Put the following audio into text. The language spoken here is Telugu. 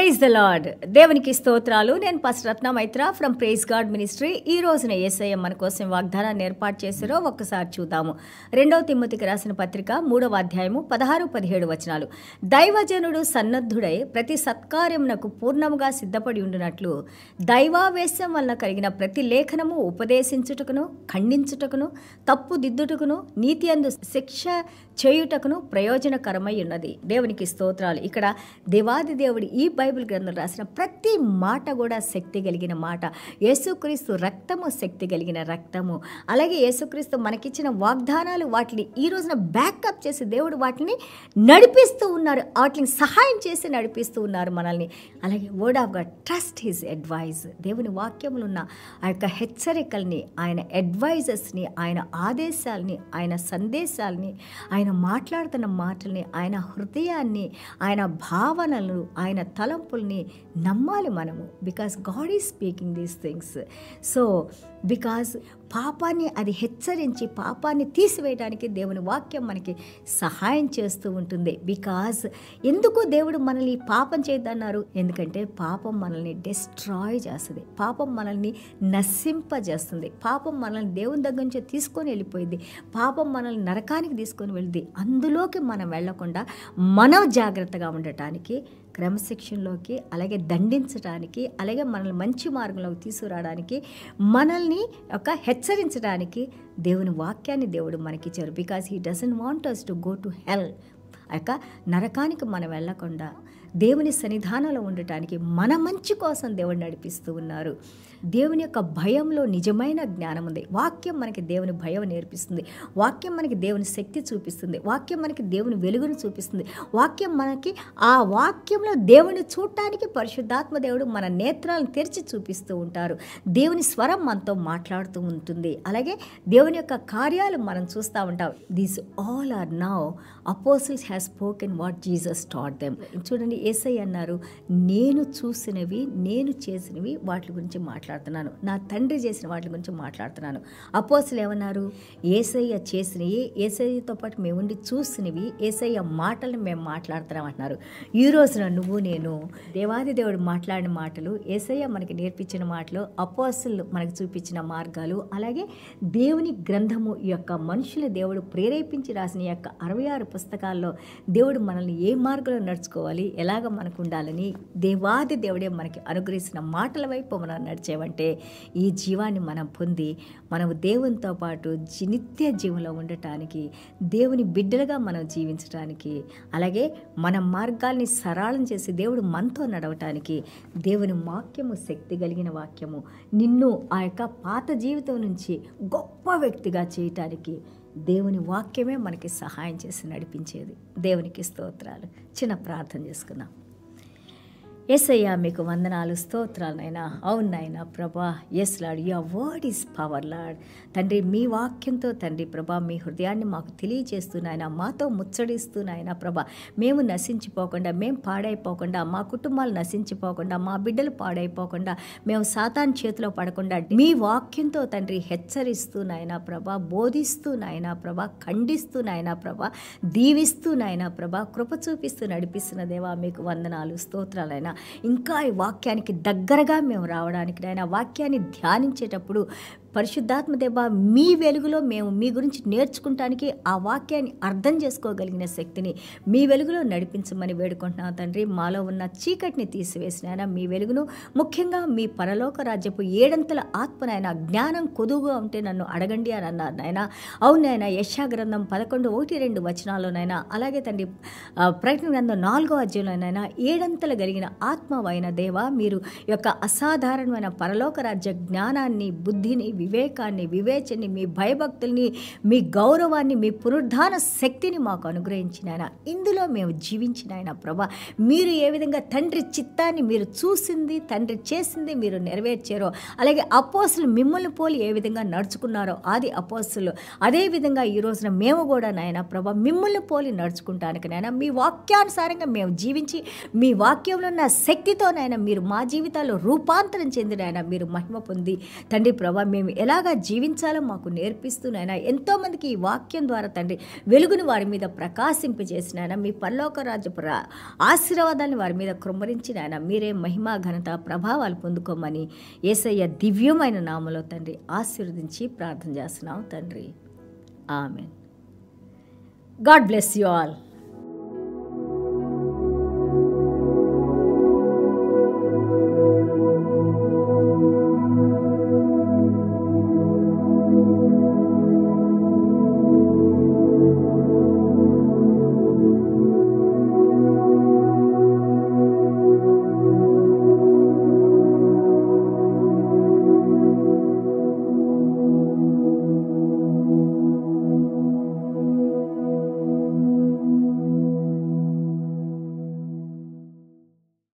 Praise the lord. దేవునికి స్తోత్రాలు. నేను pastor Ratna Maitra from praise God ministry. ఈ రోజున యేసయ్య మన కోసం వాగ్దానాన్ని ఏర్పాటు చేశారో ఒక్కసారి చూద్దాము. 2 తిమోతికి రాసిన పత్రిక 3వ అధ్యాయము 16-17 వచనాలు. దైవజనుడు సన్నద్ధుడై ప్రతి సత్కార్యమునకు పూర్ణముగా సిద్ధపడి ఉండునట్లు దైవావేశం వలన కలిగిన ప్రతి లేఖనము ఉపదేశించుటకును, ఖండించుటకును, తప్పు దిద్దుటకును, నీతి అందు శిక్ష చేయుటకును ప్రయోజనకరమై ఉన్నది. దేవునికి స్తోత్రాలు. ఇక్కడ దేవాది దేవుడు ఈ బైబిల్ గ్రంథం రాసిన ప్రతి మాట కూడా శక్తి కలిగిన మాట. యేసుక్రీస్తు రక్తము శక్తి కలిగిన రక్తము. అలాగే యేసుక్రీస్తు మనకిచ్చిన వాగ్దానాలు వాటిని ఈ రోజున బ్యాకప్ చేసి దేవుడు వాటిని నడిపిస్తూ ఉన్నారు, వాటిని సహాయం చేసి నడిపిస్తూ ఉన్నారు మనల్ని. అలాగే word of God, trust his advice. దేవుని వాక్యములు ఉన్న ఆ యొక్క హెచ్చరికల్ని, ఆయన అడ్వైజెస్ని, ఆయన ఆదేశాలని, ఆయన సందేశాలని, ఆయన మాట్లాడుతున్న మాటల్ని, ఆయన హృదయాన్ని, ఆయన భావనలు, ఆయన తలంపుల్ని నమ్మాలి మనము. Because God is speaking these things. So because పాపాన్ని అది హెచ్చరించి పాపాన్ని తీసివేయడానికి దేవుని వాక్యం మనకి సహాయం చేస్తూ ఉంటుంది. బికాజ్ ఎందుకు దేవుడు మనల్ని పాపం చేయద్దన్నారు? ఎందుకంటే పాపం మనల్ని డిస్ట్రాయ్ చేస్తుంది, పాపం మనల్ని నశింపజేస్తుంది, పాపం మనల్ని దేవుని దగ్గర నుంచి తీసుకొని వెళ్ళిపోయింది, పాపం మనల్ని నరకానికి తీసుకొని వెళ్తుంది. అందులోకి మనం వెళ్లకుండా మనం జాగ్రత్తగా ఉండటానికి, క్రమశిక్షణలోకి, అలాగే దండించడానికి, అలాగే మనల్ని మంచి మార్గంలోకి తీసుకురావడానికి, మనల్ని ఒక హెచ్చరించడానికి దేవుని వాక్యాన్ని దేవుడు మనకిచ్చారు. Because he doesn't want us to go to hell. యొక్క నరకానికి మనం వెళ్లకుండా దేవుని సన్నిధానంలో ఉండటానికి మన మంచి కోసం దేవుడు నడిపిస్తూ ఉన్నారు. దేవుని యొక్క భయంలో నిజమైన జ్ఞానం ఉంది. వాక్యం మనకి దేవుని భయం నేర్పిస్తుంది, వాక్యం మనకి దేవుని శక్తి చూపిస్తుంది, వాక్యం మనకి దేవుని వెలుగును చూపిస్తుంది, వాక్యం మనకి ఆ వాక్యంలో దేవుని చూడటానికి పరిశుద్ధాత్మ దేవుడు మన నేత్రాలను తెరిచి చూపిస్తూ ఉంటారు. దేవుని స్వరం మనతో మాట్లాడుతూ ఉంటుంది. అలాగే దేవుని యొక్క కార్యాలు మనం చూస్తూ ఉంటాం. These all are now apostles have spoken what Jesus taught them. చూడండి, యేసయ్య అన్నారు, నేను చూసినవి, నేను చేసినవి వాటి గురించి మాట్లాడుతున్నాను, నా తండ్రి చేసిన వాటి గురించి మాట్లాడుతున్నాను. అపోస్తులు ఏమన్నారు? యేసయ్య చేసినవి, యేసయ్యతో పాటు మేము ఉండి చూసినవి, యేసయ్య మాటలను మేము మాట్లాడుతున్నాం అంటున్నారు. ఈ రోజున నువ్వు నేను దేవాది దేవుడు మాట్లాడిన మాటలు, యేసయ్య మనకి నేర్పించిన మాటలు, అపోస్తులు మనకు చూపించిన మార్గాలు, అలాగే దేవుని గ్రంథము యొక్క మనుషుల దేవుడు ప్రేరేపించి రాసిన యొక్క 66 పుస్తకాల్లో దేవుడు మనల్ని ఏ మార్గంలో నడుచుకోవాలి, ఎలాగ మనకు ఉండాలని దేవాది దేవుడే మనకి అనుగ్రహించిన మాటల వైపు మనం నడిచేవంటే ఈ జీవాన్ని మనం పొంది మనము దేవునితో పాటు నిత్య జీవంలో ఉండటానికి, దేవుని బిడ్డలుగా మనం జీవించడానికి, అలాగే మన మార్గాల్ని సరళం చేసి దేవుడు మనతో నడవటానికి దేవుని వాక్యము శక్తి కలిగిన వాక్యము నిన్ను ఆ యొక్క పాత జీవితం నుంచి గొప్ప వ్యక్తిగా చేయటానికి దేవుని వాక్యమే మనకి సహాయం చేసి నడిపించేది. దేవునికి స్తోత్రాలు. చిన్న ప్రార్థన చేసుకుందాం. యేసయ్య మీకు వందనాలు, స్తోత్రాలు నాయనా. అవును నాయనా ప్రభా, yes Lord, your word is power Lord. తండ్రి, మీ వాక్యంతో తండ్రి ప్రభా మీ హృదయాన్ని మాకు తెలియజేస్తూ నాయన, మాతో ముచ్చడిస్తూ నాయన ప్రభా, మేము నశించిపోకుండా, మేము పాడైపోకుండా, మా కుటుంబాలు నశించిపోకుండా, మా బిడ్డలు పాడైపోకుండా, మేము సాతాను చేతిలో పడకుండా మీ వాక్యంతో తండ్రి హెచ్చరిస్తూ నాయన ప్రభా, బోధిస్తూ నాయన ప్రభా, ఖండిస్తూ నాయన ప్రభా, దీవిస్తూ నాయన ప్రభా, కృప చూపిస్తూ నడిపిస్తున్న దేవా మీకు వందనాలు, స్తోత్రాలైనా. ఇంకా ఈ వాక్యానికి దగ్గరగా మేము రావడానికి నాయన, వాక్యాన్ని ధ్యానించేటప్పుడు పరిశుద్ధాత్మ దేవా మీ వెలుగులో మేము మీ గురించి నేర్చుకుంటానికి, ఆ వాక్యాన్ని అర్థం చేసుకోగలిగిన శక్తిని మీ వెలుగులో నడిపించమని వేడుకుంటున్నాం తండ్రి. మాలో ఉన్న చీకటిని తీసివేసిన మీ వెలుగును, ముఖ్యంగా మీ పరలోక రాజ్యపు 7 ఆత్మనైనా జ్ఞానం కొదువుగా ఉంటే నన్ను అడగండి అని అన్నారు నాయన. అవునైనా యెషయా గ్రంథం 11:1-2 వచనాల్లోనైనా, అలాగే తండ్రి ప్రకటన గ్రంథం 4వ అధ్యాయంలోనైనా 7 కలిగిన ఆత్మవైన దేవా, మీరు యొక్క అసాధారణమైన పరలోక రాజ్య జ్ఞానాన్ని, బుద్ధిని, వివేకాన్ని, వివేచని, మీ భయభక్తుల్ని, మీ గౌరవాన్ని, మీ పునరుద్ధాన శక్తిని మాకు అనుగ్రహించిన ఆయన, ఇందులో మేము జీవించిన ఆయన ప్రభా, మీరు ఏ విధంగా తండ్రి చిత్తాన్ని మీరు చూసింది, తండ్రి చేసింది మీరు నెరవేర్చారో, అలాగే అపోస్తులు మిమ్మల్ని పోలి ఏ విధంగా నడుచుకున్నారో ఆది అపోస్తులు, అదేవిధంగా ఈ రోజున మేము కూడా నాయన ప్రభా మిమ్మల్ని పోలి నడుచుకుంటానికి నాయన, మీ వాక్యానుసారంగా మేము జీవించి మీ వాక్యంలో ఉన్న శక్తితో నాయన మీరు మా జీవితాల్లో రూపాంతరం చెందిన ఆయన మీరు మహిమ పొంది తండ్రి ప్రభా మేము మేము ఎలాగా జీవించాలో మాకు నేర్పిస్తూ నాయన ఎంతోమందికి ఈ వాక్యం ద్వారా తండ్రి వెలుగుని వారి మీద ప్రకాశింపజేసిన ఆయన మీ పరలోక రాజ్య ఆశీర్వాదాన్ని వారి మీద కృమ్మరించి నాయన మీరే మహిమ ఘనత ప్రభావాలు పొందుకోమని యేసయ్య దివ్యమైన నామములో తండ్రి ఆశీర్వదించి ప్రార్థన చేస్తున్నాం తండ్రి. Amen. God bless you all.